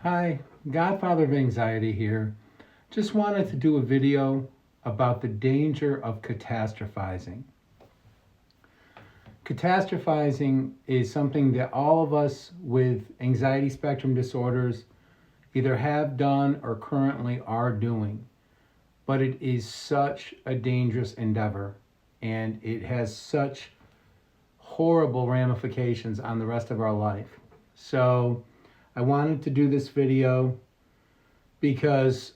Hi, Godfather of Anxiety here. Just wanted to do a video about the danger of catastrophizing. Catastrophizing is something that all of us with anxiety spectrum disorders either have done or currently are doing. But it is such a dangerous endeavor and it has such horrible ramifications on the rest of our life. So I wanted to do this video because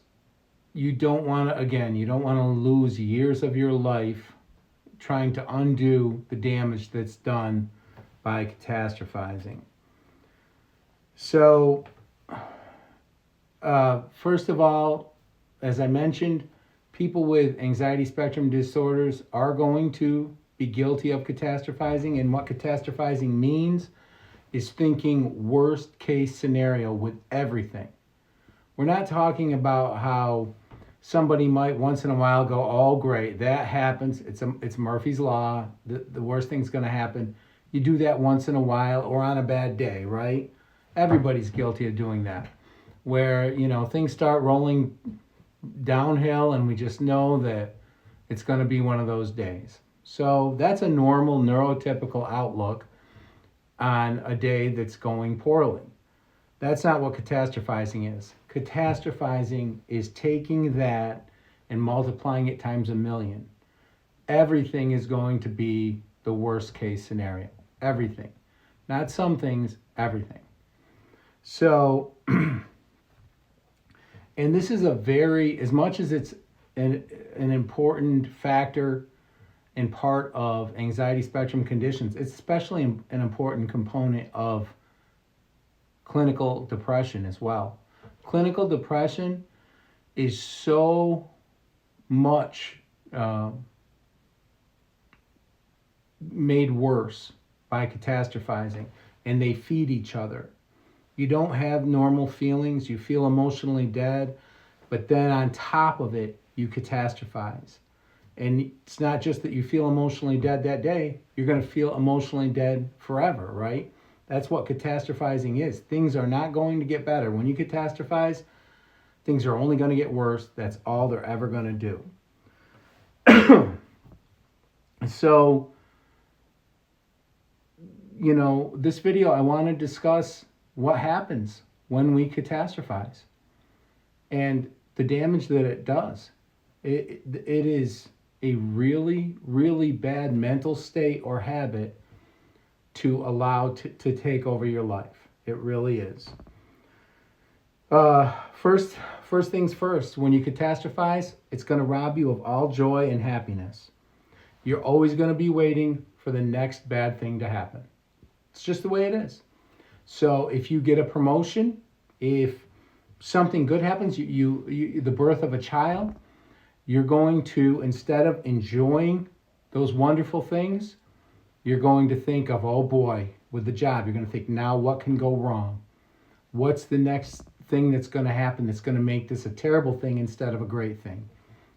you don't want to, again, you don't want to lose years of your life trying to undo the damage that's done by catastrophizing. So, first of all, as I mentioned, people with anxiety spectrum disorders are going to be guilty of catastrophizing. And what catastrophizing means is thinking worst case scenario with everything. We're not talking about how somebody might once in a while go, oh, great, that happens. It's Murphy's Law. The worst thing's going to happen. You do that once in a while or on a bad day, right? Everybody's guilty of doing that. Where, things start rolling downhill and we just know that it's going to be one of those days. So that's a normal neurotypical outlook on a day that's going poorly. That's not what catastrophizing is. Catastrophizing is taking that and multiplying it times a million. Everything is going to be the worst case scenario. Everything. Not some things, everything. So, and this is a very, as much as it's an important factor and part of anxiety spectrum conditions, it's especially an important component of clinical depression as well. Clinical depression is so much made worse by catastrophizing, and they feed each other. You don't have normal feelings, you feel emotionally dead, but then on top of it, you catastrophize. And it's not just that you feel emotionally dead that day, you're going to feel emotionally dead forever, right? That's what catastrophizing is. Things are not going to get better. When you catastrophize, things are only going to get worse. That's all they're ever going to do. So, this video, I want to discuss what happens when we catastrophize and the damage that it does. It is a really, really bad mental state or habit to allow to take over your life. It really is. First things first, when you catastrophize, it's going to rob you of all joy and happiness. You're always going to be waiting for the next bad thing to happen. It's just the way it is. So if you get a promotion, if something good happens, you the birth of a child, you're going to, instead of enjoying those wonderful things, you're going to think of, oh boy, with the job, you're going to think, now what can go wrong? What's the next thing that's going to happen that's going to make this a terrible thing instead of a great thing?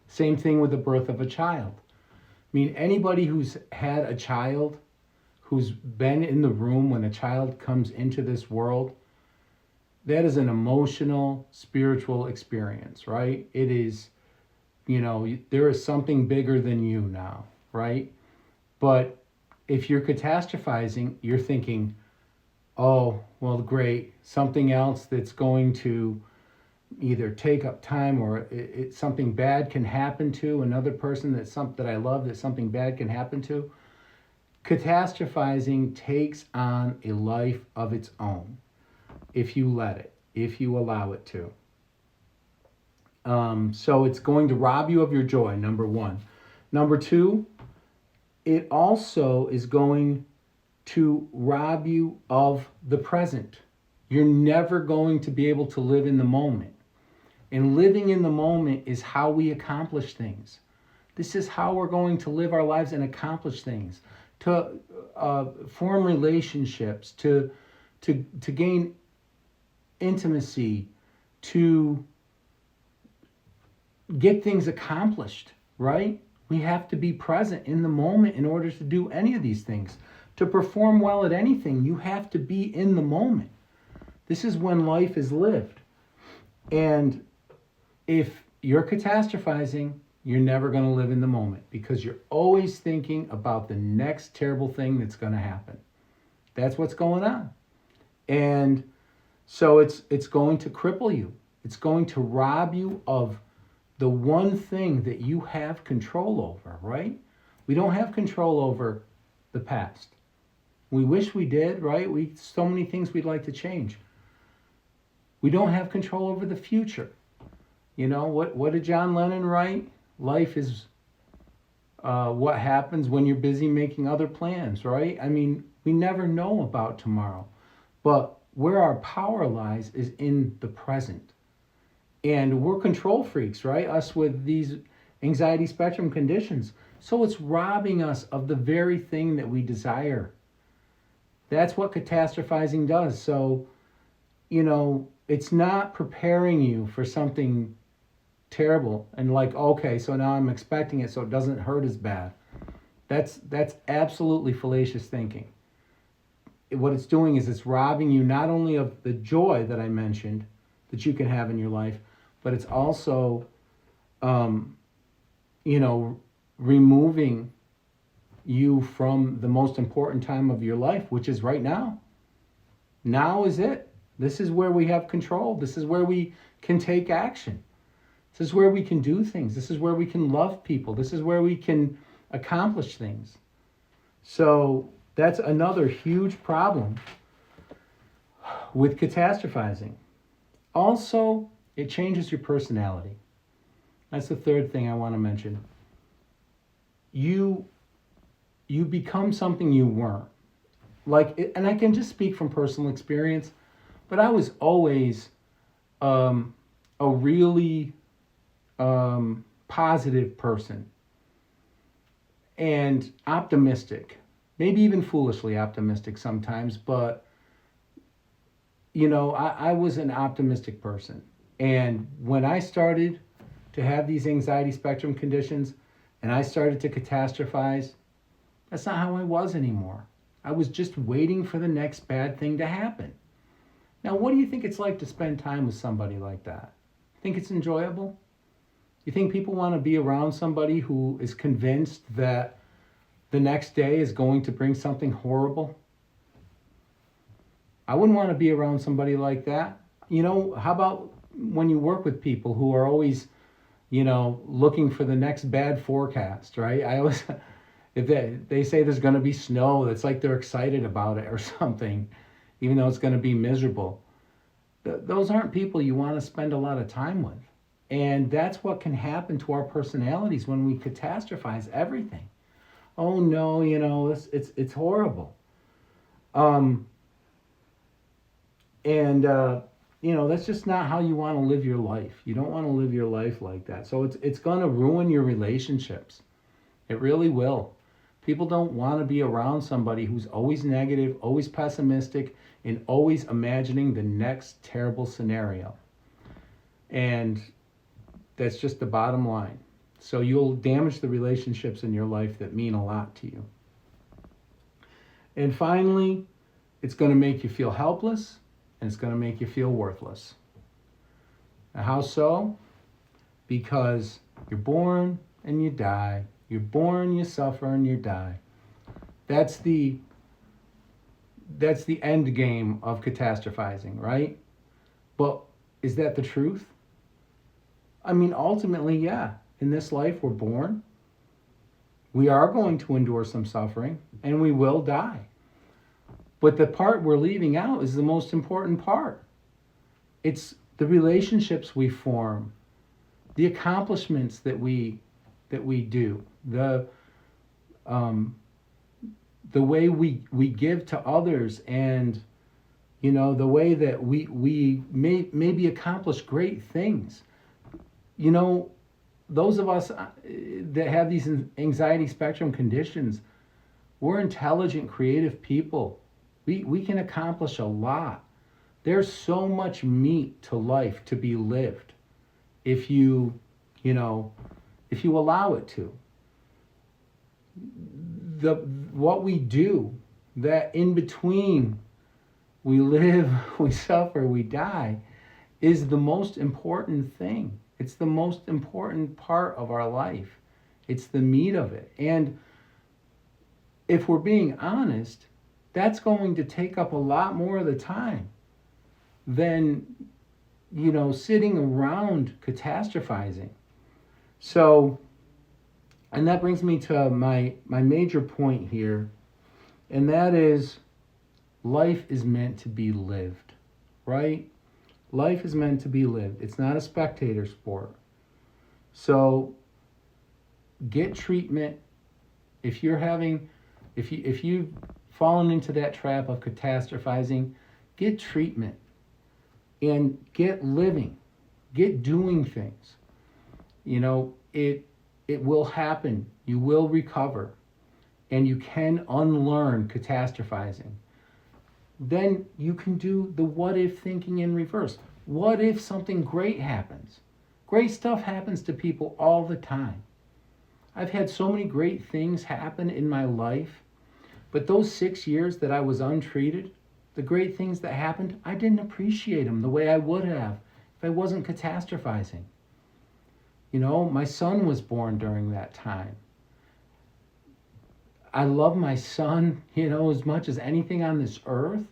Same thing with the birth of a child. I mean, anybody who's had a child, who's been in the room when a child comes into this world, that is an emotional, spiritual experience, right? It is, there is something bigger than you now, right? But if you're catastrophizing, you're thinking, oh, well, great, something else that's going to either take up time or something bad can happen to another person that I love, that something bad can happen to. Catastrophizing takes on a life of its own if you let it, if you allow it to. So it's going to rob you of your joy, number one. Number two, it also is going to rob you of the present. You're never going to be able to live in the moment. And living in the moment is how we accomplish things. This is how we're going to live our lives and accomplish things. To form relationships, to gain intimacy, to get things accomplished, right? We have to be present in the moment in order to do any of these things. To perform well at anything, you have to be in the moment. This is when life is lived. And if you're catastrophizing, you're never going to live in the moment because you're always thinking about the next terrible thing that's going to happen. That's what's going on. And so it's going to cripple you. It's going to rob you of the one thing that you have control over, right? We don't have control over the past. We wish we did, right? So many things we'd like to change. We don't have control over the future. You know, what did John Lennon write? Life is what happens when you're busy making other plans, right? I mean, we never know about tomorrow. But where our power lies is in the present. And we're control freaks, right? Us with these anxiety spectrum conditions. So it's robbing us of the very thing that we desire. That's what catastrophizing does. So, you know, it's not preparing you for something terrible and like, okay, so now I'm expecting it so it doesn't hurt as bad. That's absolutely fallacious thinking. What it's doing is it's robbing you not only of the joy that I mentioned that you can have in your life, but it's also, removing you from the most important time of your life, which is right now. Now is it. This is where we have control. This is where we can take action. This is where we can do things. This is where we can love people. This is where we can accomplish things. So that's another huge problem with catastrophizing. Also, it changes your personality. That's the third thing I want to mention. You become something you weren't. And I can just speak from personal experience, but I was always a really positive person and optimistic, maybe even foolishly optimistic sometimes, but I was an optimistic person. And when I started to have these anxiety spectrum conditions and I started to catastrophize, that's not how I was anymore. I was just waiting for the next bad thing to happen. Now, what do you think it's like to spend time with somebody like that? Think it's enjoyable? You think people want to be around somebody who is convinced that the next day is going to bring something horrible? I wouldn't want to be around somebody like that. How about when you work with people who are always, looking for the next bad forecast, right? I always, if they say there's going to be snow, it's like they're excited about it or something, even though it's going to be miserable. Those aren't people you want to spend a lot of time with. And that's what can happen to our personalities when we catastrophize everything. Oh no, it's horrible. That's just not how you want to live your life. You don't want to live your life like that. So it's going to ruin your relationships. It really will. People don't want to be around somebody who's always negative, always pessimistic, and always imagining the next terrible scenario. And that's just the bottom line. So you'll damage the relationships in your life that mean a lot to you. And finally, it's going to make you feel helpless, and it's going to make you feel worthless. Now, how so? Because you're born and you die. You're born, you suffer, and you die. That's the end game of catastrophizing, right? But is that the truth? I mean, ultimately, yeah. In this life, we're born. We are going to endure some suffering, and we will die. But the part we're leaving out is the most important part. It's the relationships we form, the accomplishments that we do, the way we give to others, and the way that we maybe accomplish great things. Those of us that have these anxiety spectrum conditions, we're intelligent, creative people. We can accomplish a lot. There's so much meat to life to be lived if you allow it to. What we do, that in between we live, we suffer, we die, is the most important thing. It's the most important part of our life. It's the meat of it. And if we're being honest, that's going to take up a lot more of the time than, sitting around catastrophizing. So, and that brings me to my major point here, and that is life is meant to be lived, right? Life is meant to be lived. It's not a spectator sport. So get treatment. If you've fallen into that trap of catastrophizing, get treatment and get living, get doing things. It will happen. You will recover, and you can unlearn catastrophizing. Then you can do the what if thinking in reverse. What if something great happens? Great stuff happens to people all the time. I've had so many great things happen in my life, but those 6 years that I was untreated, the great things that happened, I didn't appreciate them the way I would have if I wasn't catastrophizing. My son was born during that time. I love my son, as much as anything on this earth,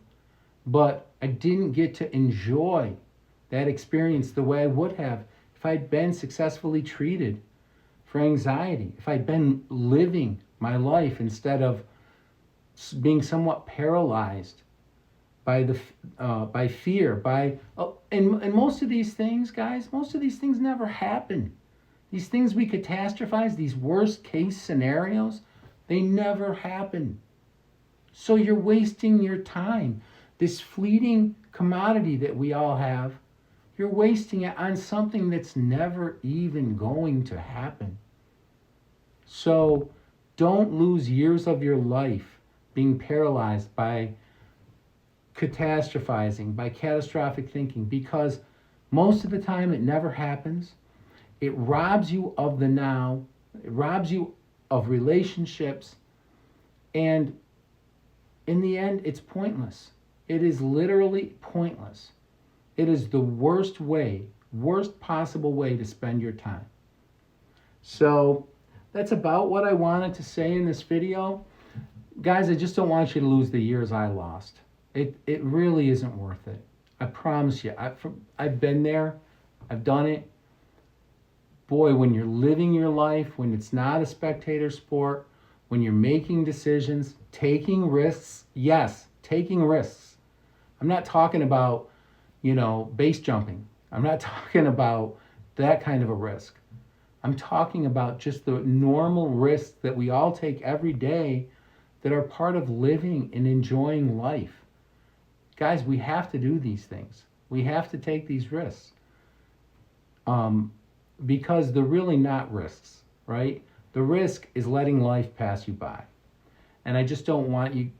but I didn't get to enjoy that experience the way I would have if I'd been successfully treated for anxiety, if I'd been living my life instead of being somewhat paralyzed by fear, and most of these things, guys, never happen. These things we catastrophize, these worst case scenarios, they never happen. So you're wasting your time. This fleeting commodity that we all have, you're wasting it on something that's never even going to happen. So don't lose years of your life being paralyzed by catastrophizing, by catastrophic thinking, because most of the time it never happens. It robs you of the now. It robs you of relationships. And in the end, it's pointless. It is literally pointless. It is the worst possible way to spend your time. So that's about what I wanted to say in this video. Guys, I just don't want you to lose the years I lost. It really isn't worth it. I promise you. I've been there. I've done it. Boy, when you're living your life, when it's not a spectator sport, when you're making decisions, taking risks, yes, taking risks. I'm not talking about, base jumping. I'm not talking about that kind of a risk. I'm talking about just the normal risks that we all take every day that are part of living and enjoying life. Guys, we have to do these things. We have to take these risks. Because they're really not risks, right? The risk is letting life pass you by. And I just don't want you,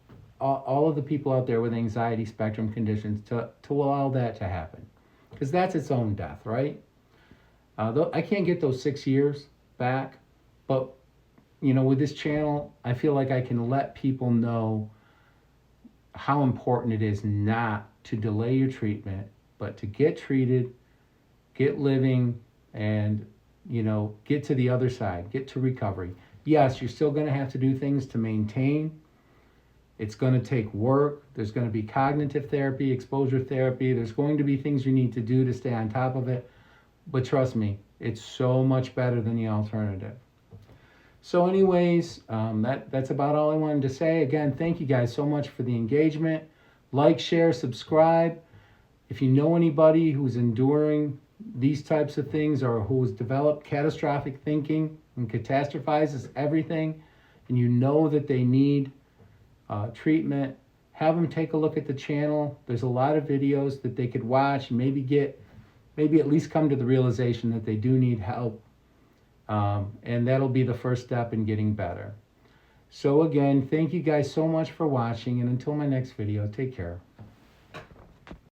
all of the people out there with anxiety spectrum conditions, to allow that to happen. Because that's its own death, right? I can't get those 6 years back, but, with this channel, I feel like I can let people know how important it is not to delay your treatment, but to get treated, get living, and get to the other side, get to recovery. Yes, you're still going to have to do things to maintain. It's going to take work. There's going to be cognitive therapy, exposure therapy. There's going to be things you need to do to stay on top of it. But trust me, it's so much better than the alternative. So anyways, that's about all I wanted to say. Again, thank you guys so much for the engagement. Like, share, subscribe. If you know anybody who's enduring these types of things, or who has developed catastrophic thinking and catastrophizes everything, and you know that they need treatment, have them take a look at the channel. There's a lot of videos that they could watch and maybe at least come to the realization that they do need help. And that'll be the first step in getting better. So again, thank you guys so much for watching, and until my next video, take care.